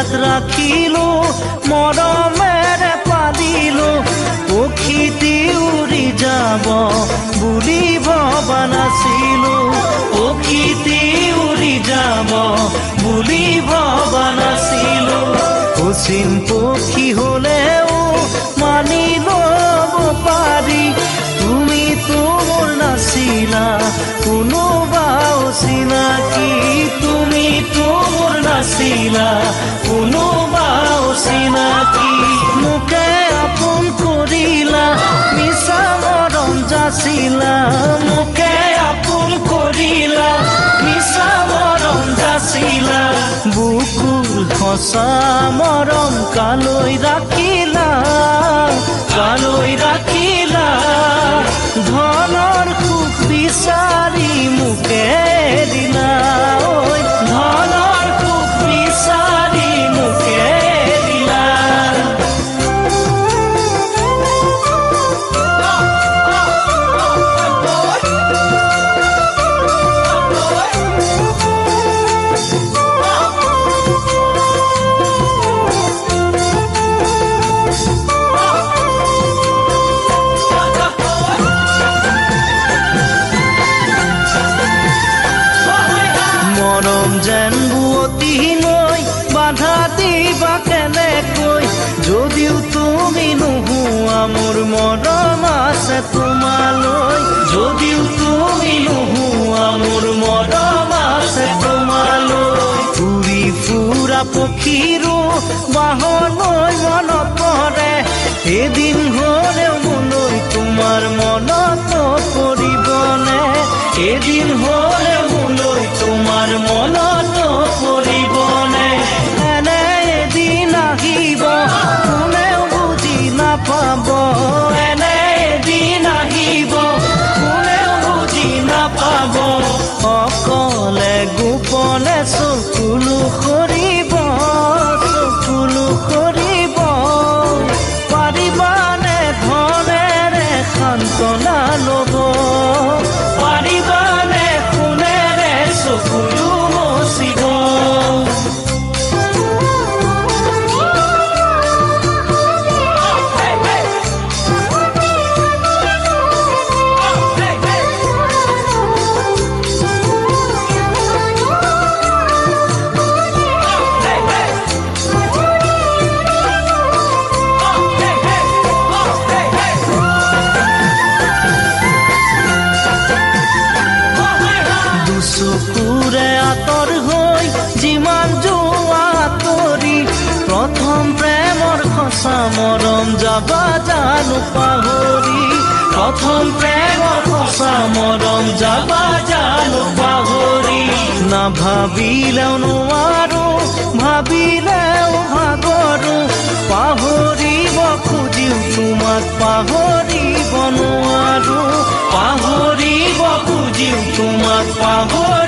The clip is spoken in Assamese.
কোলাত ৰাখিলো মৰমেৰে পালিলো পক্ষীটি উৰি যাব বুলি ভবা নাছিলো পক্ষীটি উৰি যাব বুলি ভবা নাছিলো অচিন পক্ষী হলেও মানি ল'ব পাৰি তুমিতো মোৰ নাছিলা কোনোবা অচিনাকি তুমিতো মোৰ নাছিলা কোনোবা অচিনাকি মোকে আপোন কৰিলা মিছা মৰম যাচিলা মোকে আপোন কৰিলা মিছা মৰম যাচিলা বুকুৰ সঁচা মৰম কালৈ ৰাখিলা ধনৰ সুখ বিচাৰি মোকে দিলা ঐ ধনৰ সুখ বিচাৰি মোকে দিলা মৰম যেন বুৱতী নৈ বাধা দিবা কেনেকৈ যদিও তুমি নোহোৱা মোৰ মৰম আছে তোমালৈ যদিও তুমি নোহোৱা মোৰ মৰম আছে তোমালৈ উৰি ফুৰা পক্ষীৰো বাহলৈ মনত পৰে এদিন হ'লেও মোলৈ তোমাৰ মনত পৰিবনে এদিন হ'লেও মোলৈ তোমাৰ মনত পৰিবনে এনে এদিন আহিব কোনেও বুজি নাপাব এনে এদিন আহিব কোনেও বুজি নাপাব অকলে গোপনে চকুলো সৰিব পাৰিবানে ধনেৰে সান্তনা ল'ব পাৰিবানে সোণেৰে চকুলো মচিব চকুৰে আঁতৰ হৈ যিমান যোৱা আঁতৰি প্ৰথম প্ৰেমৰ সঁচা মৰম যাবা জানো পাহৰি প্ৰথম প্ৰেমৰ সঁচা মৰম যাবা জানো পাহৰি নাভাবিলেও নোৱাৰো ভাবিলেও ভাগৰো পাহৰিব খুজিও তোমাক পাহৰিব নোৱাৰো পাহৰিব খুজিও তোমাক পাহৰি